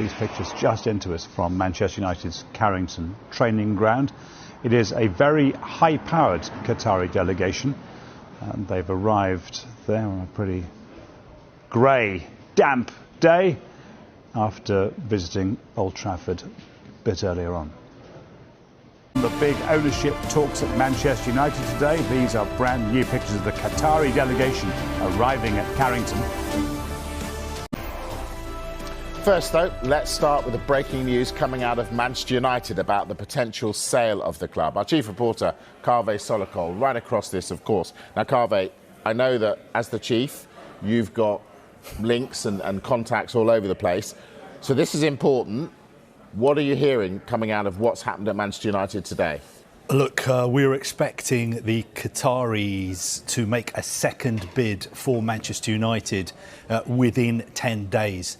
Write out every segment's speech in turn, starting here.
these pictures just into us from Manchester United's Carrington training ground. It is a very high-powered Qatari delegation, and they've arrived there on a pretty grey, damp day after visiting Old Trafford a bit earlier on. The big ownership talks at Manchester United today. These are brand new pictures of the Qatari delegation arriving at Carrington. First, though, let's start with the breaking news coming out of Manchester United about the potential sale of the club. Our chief reporter, Kaveh Solokol, right across this, of course. Now, Kaveh, I know that as the chief, you've got links and contacts all over the place. So this is important. What are you hearing coming out of what's happened at Manchester United today? Look, we're expecting the Qataris to make a second bid for Manchester United within 10 days.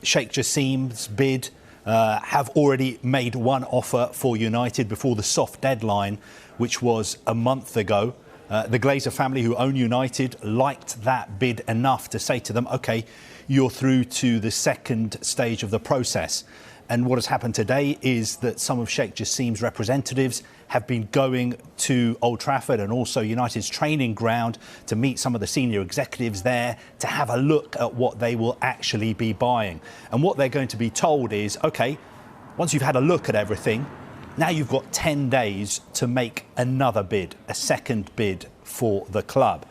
Sheikh Jassim'S bid have already made one offer for United before the soft deadline, which was a month ago. The Glazer family, who own United, liked that bid enough to say to them, OK, you're through to the second stage of the process. And what has happened today is that some of Sheikh Jassim'S representatives have been going to Old Trafford and also United's training ground to meet some of the senior executives there to have a look at what they will actually be buying. And what they're going to be told is, OK, once you've had a look at everything, now you've got 10 days to make another bid, a second bid for the club.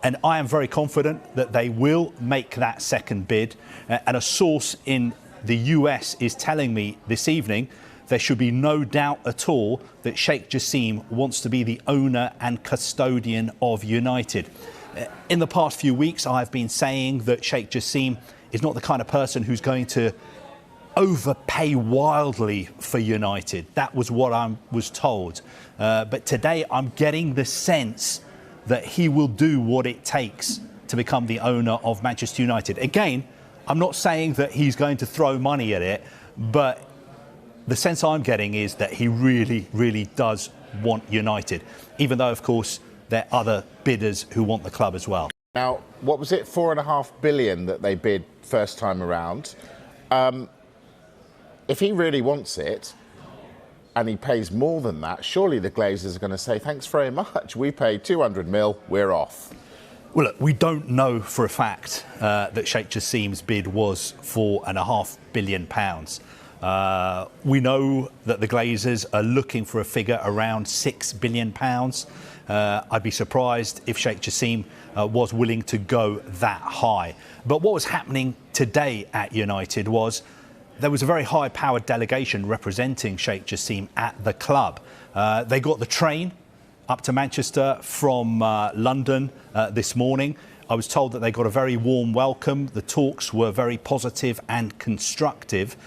And I am very confident that they will make that second bid. And a source in the US is telling me this evening there should be no doubt at all that Sheikh Jassim wants to be the owner and custodian of United. In the past few weeks, I've been saying that Sheikh Jassim is not the kind of person who's going to overpay wildly for United. That was what I was told. But today I'm getting the sense that he will do what it takes to become the owner of Manchester United. Again, I'm not saying that he's going to throw money at it, but the sense I'm getting is that he really, really does want United, even though, of course, there are other bidders who want the club as well. Now, what was it, $4.5 billion that they bid first time around? If he really wants it and he pays more than that, surely the Glazers are going to say, thanks very much, we paid 200 mil, we're off. Well, look, we don't know for a fact that Sheikh Jassim'S bid was £4.5 billion. We know that the Glazers are looking for a figure around £6 billion. I'd be surprised if Sheikh Jassim was willing to go that high. But what was happening today at United was there was a very high-powered delegation representing Sheikh Jassim at the club. They got the train up to Manchester from London this morning. I was told that they got a very warm welcome. The talks were very positive and constructive.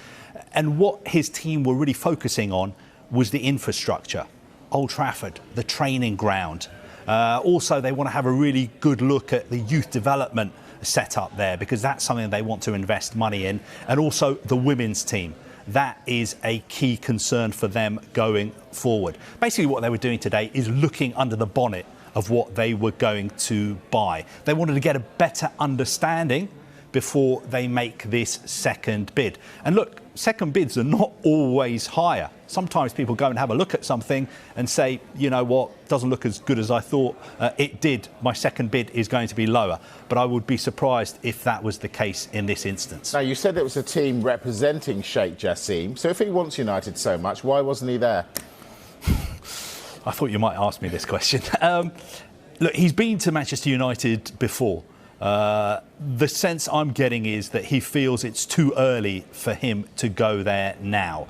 And what his team were really focusing on was the infrastructure. Old Trafford, the training ground. Also, they want to have a really good look at the youth development set up there, because that's something they want to invest money in. And also the women's team. That is a key concern for them going forward. Basically, what they were doing today is looking under the bonnet of what they were going to buy. They wanted to get a better understanding before they make this second bid. And look, second bids are not always higher. Sometimes people go and have a look at something and say, you know what, doesn't look as good as I thought it did. My second bid is going to be lower. But I would be surprised if that was the case in this instance. Now, you said it was a team representing Sheikh Jassim. So if he wants United so much, why wasn't he there? I thought you might ask me this question. Look, he's been to Manchester United before. The sense I'm getting is that he feels it's too early for him to go there now.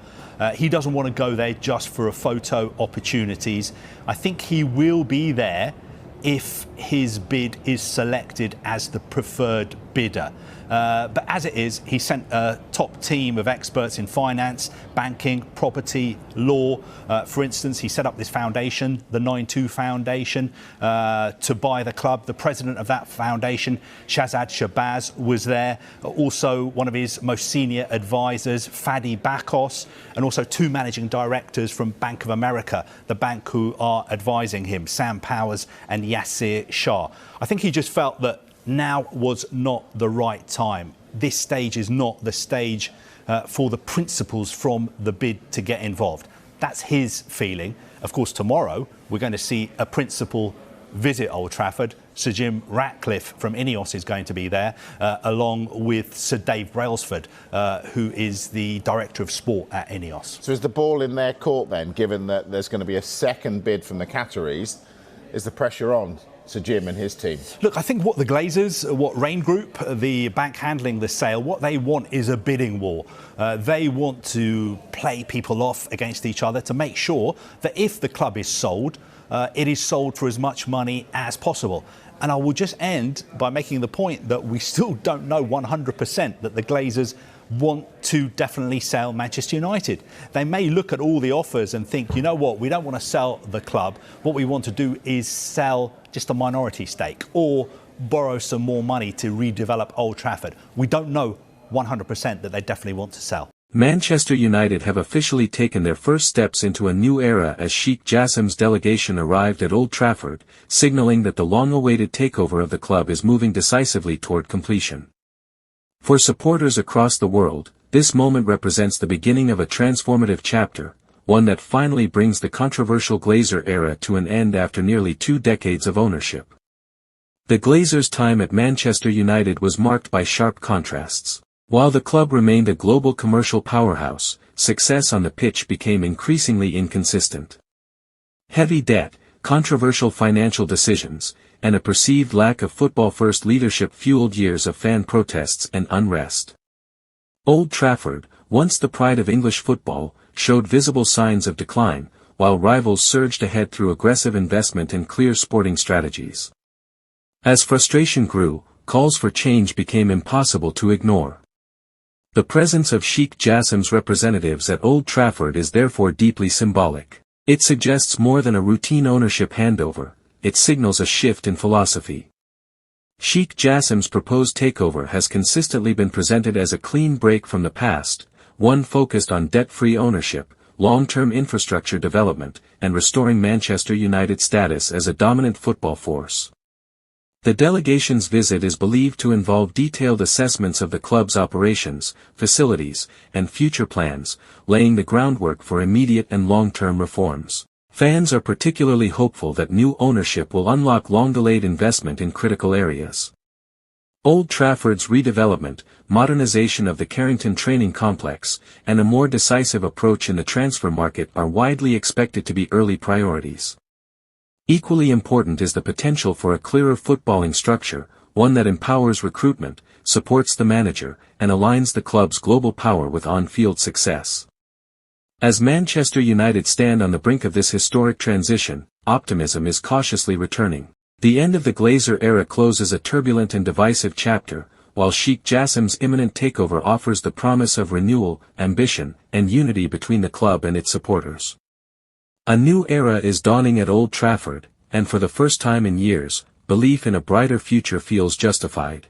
He doesn't want to go there just for a photo opportunities. I think he will be there if his bid is selected as the preferred bidder. But as it is, he sent a top team of experts in finance, banking, property, law. For instance, he set up this foundation, the 9-2 Foundation, to buy the club. The president of that foundation, Shahzad Shabazz, was there. Also, one of his most senior advisors, Fadi Bakos, and also two managing directors from Bank of America, the bank who are advising him, Sam Powers and Yasir Shah. I think he just felt that now was not the right time. this stage is not the stage for the principals from the bid to get involved. That's his feeling. Of course, tomorrow we're going to see a principal visit Old Trafford. Sir Jim Ratcliffe from Ineos is going to be there, along with Sir Dave Brailsford, who is the Director of Sport at Ineos. So is the ball in their court then, given that there's going to be a second bid from the Qataris? Is the pressure on Sir Jim and his team? Look, I think what the Glazers, what Rain Group, the bank handling the sale, what they want is a bidding war. They want to play people off against each other to make sure that if the club is sold, it is sold for as much money as possible. And I will just end by making the point that we still don't know 100% that the Glazers want to definitely sell Manchester United. They may look at all the offers and think, you know what, we don't want to sell the club. What we want to do is sell just a minority stake or borrow some more money to redevelop Old Trafford. We don't know 100% that they definitely want to sell. Manchester United have officially taken their first steps into a new era as Sheikh Jassim'S delegation arrived at Old Trafford, signalling that the long-awaited takeover of the club is moving decisively toward completion. For supporters across the world, this moment represents the beginning of a transformative chapter, one that finally brings the controversial Glazer era to an end after nearly 2 decades of ownership. The Glazers' time at Manchester United was marked by sharp contrasts. While the club remained a global commercial powerhouse, success on the pitch became increasingly inconsistent. Heavy debt, controversial financial decisions, and a perceived lack of football-first leadership fueled years of fan protests and unrest. Old Trafford, once the pride of English football, showed visible signs of decline, while rivals surged ahead through aggressive investment and clear sporting strategies. As frustration grew, calls for change became impossible to ignore. The presence of Sheikh Jassim's representatives at Old Trafford is therefore deeply symbolic. It suggests more than a routine ownership handover, it signals a shift in philosophy. Sheikh Jassim's proposed takeover has consistently been presented as a clean break from the past, one focused on debt-free ownership, long-term infrastructure development, and restoring Manchester United's status as a dominant football force. The delegation's visit is believed to involve detailed assessments of the club's operations, facilities, and future plans, laying the groundwork for immediate and long-term reforms. Fans are particularly hopeful that new ownership will unlock long-delayed investment in critical areas. Old Trafford's redevelopment, modernization of the Carrington training complex, and a more decisive approach in the transfer market are widely expected to be early priorities. Equally important is the potential for a clearer footballing structure, one that empowers recruitment, supports the manager, and aligns the club's global power with on-field success. As Manchester United stand on the brink of this historic transition, optimism is cautiously returning. The end of the Glazer era closes a turbulent and divisive chapter, while Sheikh Jassim's imminent takeover offers the promise of renewal, ambition, and unity between the club and its supporters. A new era is dawning at Old Trafford, and for the first time in years, belief in a brighter future feels justified.